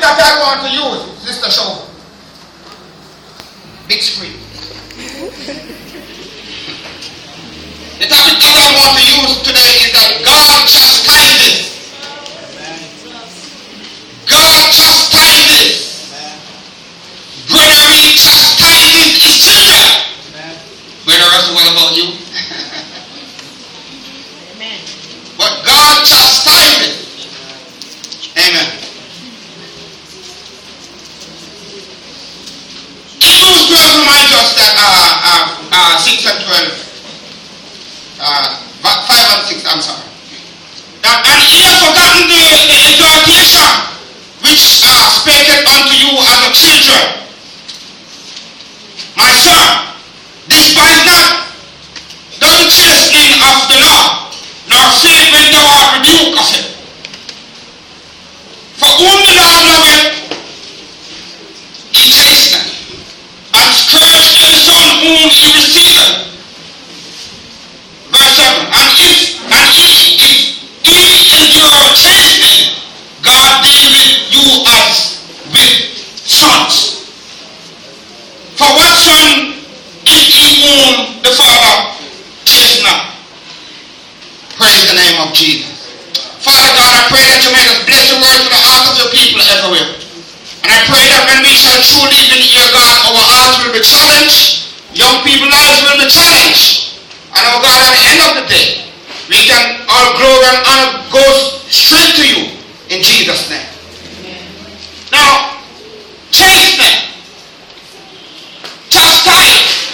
that I want to use, Sister Show. Big screen. The topic that I want to use today is that God chastises. God chastises. Brother Reed chastises his children. Brother Russell, what about you? Amen. But God chastises. Amen. Hebrews 12 reminds us that 6 and 12. 5 and 6, I'm sorry. And he has forgotten the exhortation which spake unto you as a children. My son, despise not the chastening of the Lord, nor fail when thou art rebuked of him. For whom the Lord loveth, he chasteneth, and scourge every son whom he receiveth. Verse 7. And if he endure chastening, God deal with you as with sons. For what son is he whom the Father chasteneth? Praise the name of Jesus. Father God, I pray that you may just bless your word to the hearts of your people everywhere. And I pray that when we shall truly be here, God, our hearts will be challenged, young people's lives will be challenged. And oh God, at the end of the day, we can all glory and honor goes straight to you in Jesus' name. Amen. Now, chastening, chastise.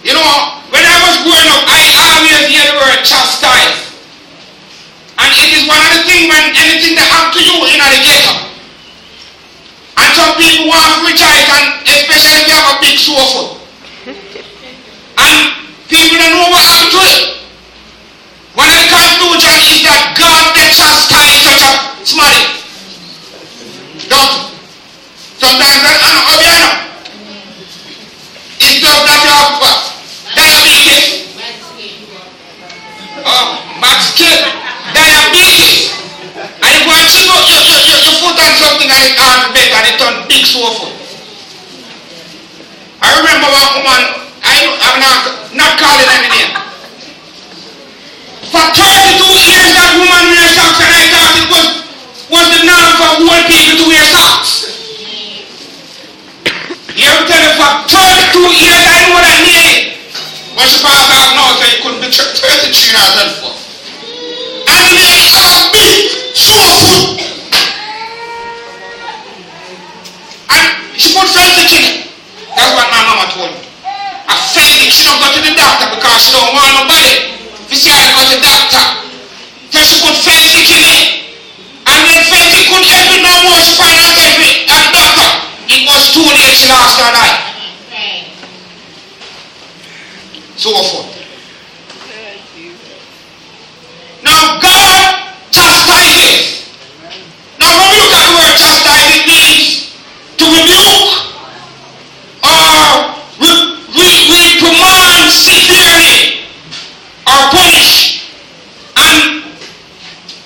You know, when I was growing up, I always hear the word chastise. And it is one of the things when anything that happens to you in the ghetto. And some people want to rejoice, and especially if you have a big sore foot. And people don't know what happened to it. One of the conclusions is that God gets chastised such a smart. Don't. Sometimes that's an it does not have what? Diabetes. Max kid. Diabetes. And you go and check out your foot on something and it has better and it turns big sore foot. I remember one woman, I'm not calling any name. For 32 years that woman wears socks, and I thought it was the norm for old people to wear socks. You ever tell you for 32 years I know that name. When she passed out now, so you couldn't be 33 or 34. And the lady had a big sore foot. And she put Fensic in it. That's what my mama told me. I said she don't go to the doctor because she don't want nobody. She said I go to the doctor. So she put Fensic in it. And when Fensic couldn't help it no more, she found herself at the doctor. It was too late, she lost her life. So forth. Now God chastises. Now when we look at the word chastise, it means to rebuke or reprimand severely or punish. And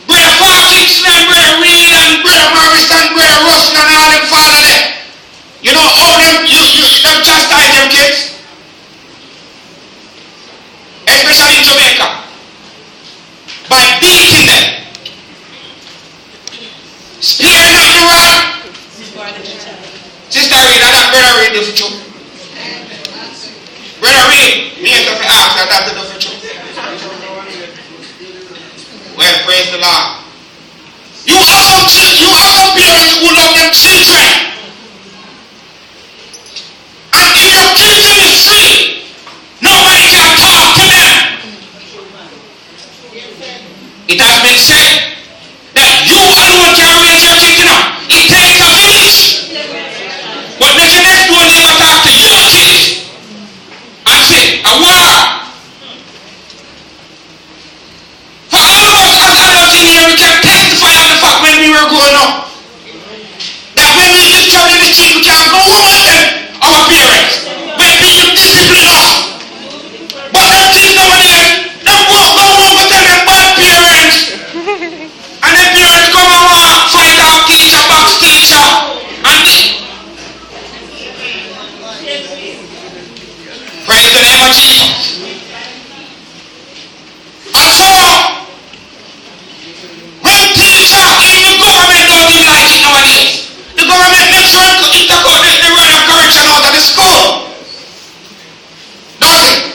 Brother Parkinson and Brother Reed and Brother Morris and Brother Russell and all them father there, you know how them chastise them kids? Especially in Jamaica. By beating them. Spearing up the rod. Sister Reed, and that Brother Reed do for you. Brother Reed, me have to ask that to do for you. Well, praise the Lord. You have some parents who love their children. And if your children is free, nobody can talk to them. It has been said that you alone can raise your children up. It takes a village. But let your next door neighbor talk to your kids and say, a war. For all of us as adults in here, we can testify on the fact when we were growing up that when we used to travel in the street, we can't go home and tell our parents. When people discipline us. But them things nowadays, them won't go home and tell them bad parents. When teacher, even government don't even like it nowadays. The government makes sure to intercode the word of correction out of the school. Does it?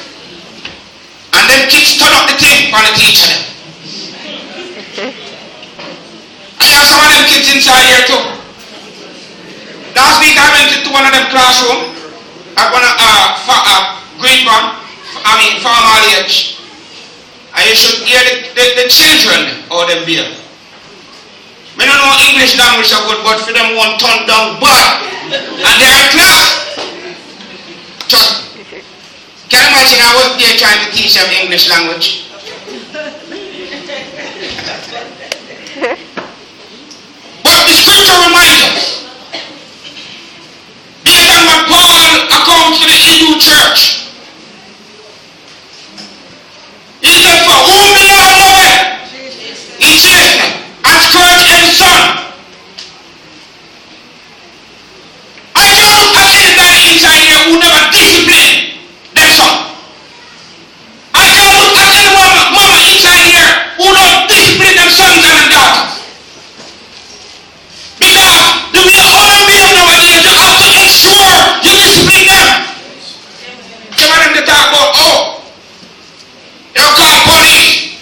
And then kids turn up the tape on the teacher. I have some of them kids inside here too. Last week I went into one of them classroom at one of grade one, formal age. And you should hear the children or them beer. We don't know English language so good, but for them one turn down bad. And they are in class. Just, can you imagine I was there trying to teach them English language? But the scripture reminds us, based on what Paul accounts to the EU church, he said, for whom the Lord loveth, he chasteneth and scourgeth every son. I can't look at any guy inside here who never disciplined their son. I can't look at any mama inside here who don't discipline their sons and their daughters. Because the way all of them nowadays, you have to ensure you discipline them. Some of them they talk about, oh, they'll call police.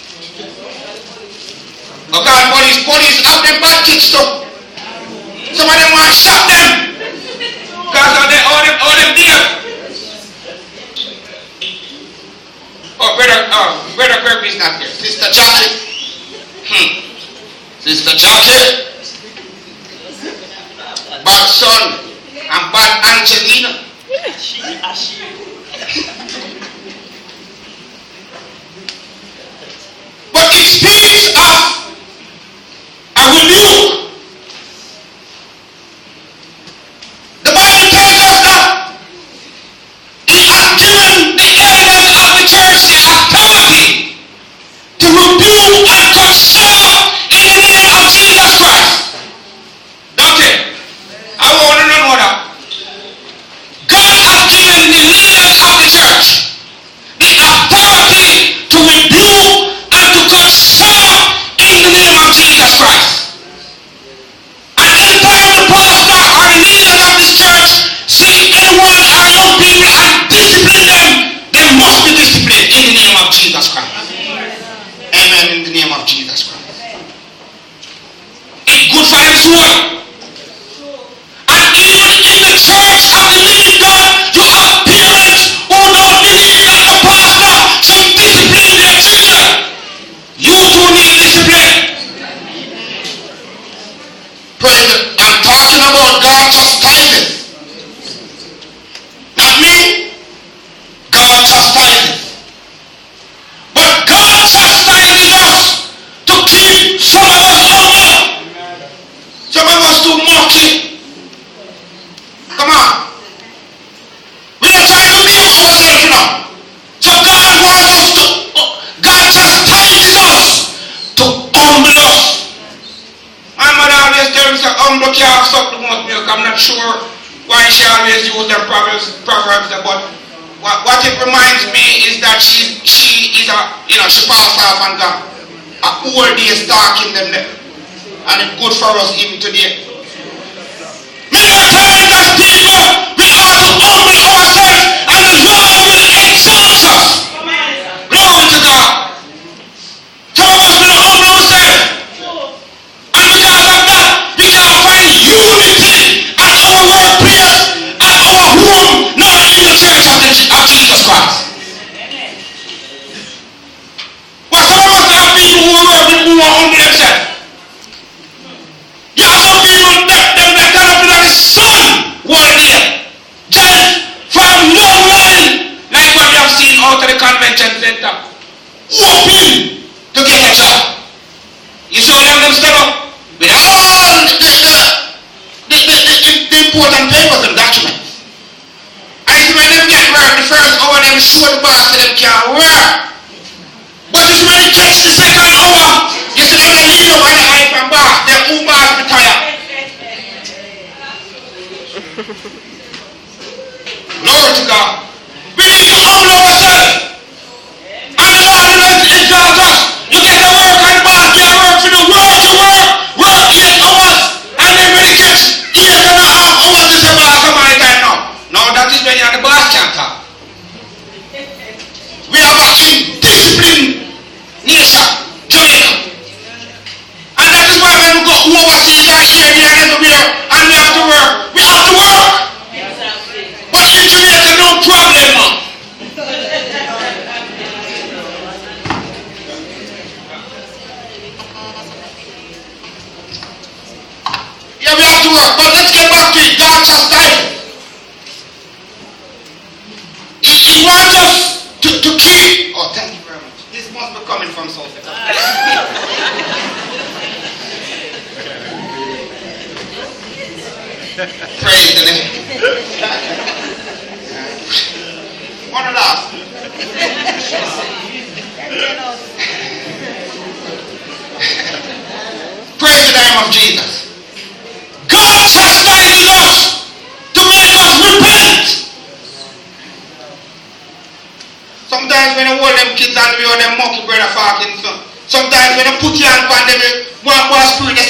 They'll call police. Police have them bad kids too. Some of them want to shot them. Because all them there. Oh, Brother Kirby is not here. Sister Jackie. Sister Jackie. Bad son and bad Angelina. But it speaks of a rebuke. The Bible tells us that He has given the elders of the church the authority to rebuke and console in the name of Jesus Christ. Don't it? I want to know that. God has given the leaders of the church the authority to rebuke and to console in the name of Jesus Christ. And anytime the pastor or the leaders of this church see anyone or young people and discipline them, they must be disciplined in the name of Jesus Christ. Amen. In the name of Jesus Christ. It's good for his soul. And even in the church of the living God, you have parents who don't believe that the pastor should discipline their children. You too need discipline. Praise it. I'm talking about God chastises. Not me. God chastises. But God chastises us to keep some of us humble. Some of us too mocky. Come on. We are trying to make ourselves now. So God wants us to, God chastises us to humble us. My mother always tells me, humble can't suck the most milk. I'm not sure why she always uses them proverbs, but what it reminds me is that she is a, she passed off and got a whole day stalking them there. And it's good for us even today. Many times as people, we ought to humble ourselves and the Lord will exalt us. Glory to God. Some of us will humble ourselves. And because of that, we can find unity at our workplace, at our home, not in the church of Jesus Christ. But some of us have people who work with who are humble themselves. You have some people that stand up to the sun one day, just from young men, like what you have seen out of the convention center, hoping to get a job. You saw them stand up with all the important papers and documents. And it's when them get work, the first hour them show the boss that them can't work. But it's when it gets the second hour, you see them leave them on the hype and boss, their own boss retire. Glory to God. We need to humble ourselves. And the Lord will exalt us. You get to work and boss, you have work to do. chastise. He wants us to keep. Oh, thank you very much. This must be coming from South Africa. Praise the name. One last. Praise the name of Jesus. God chastises us to make us repent. Sometimes when I hold them kids and we hold them monkey brother Parkinson. Sometimes when I put your hand on them, one spirit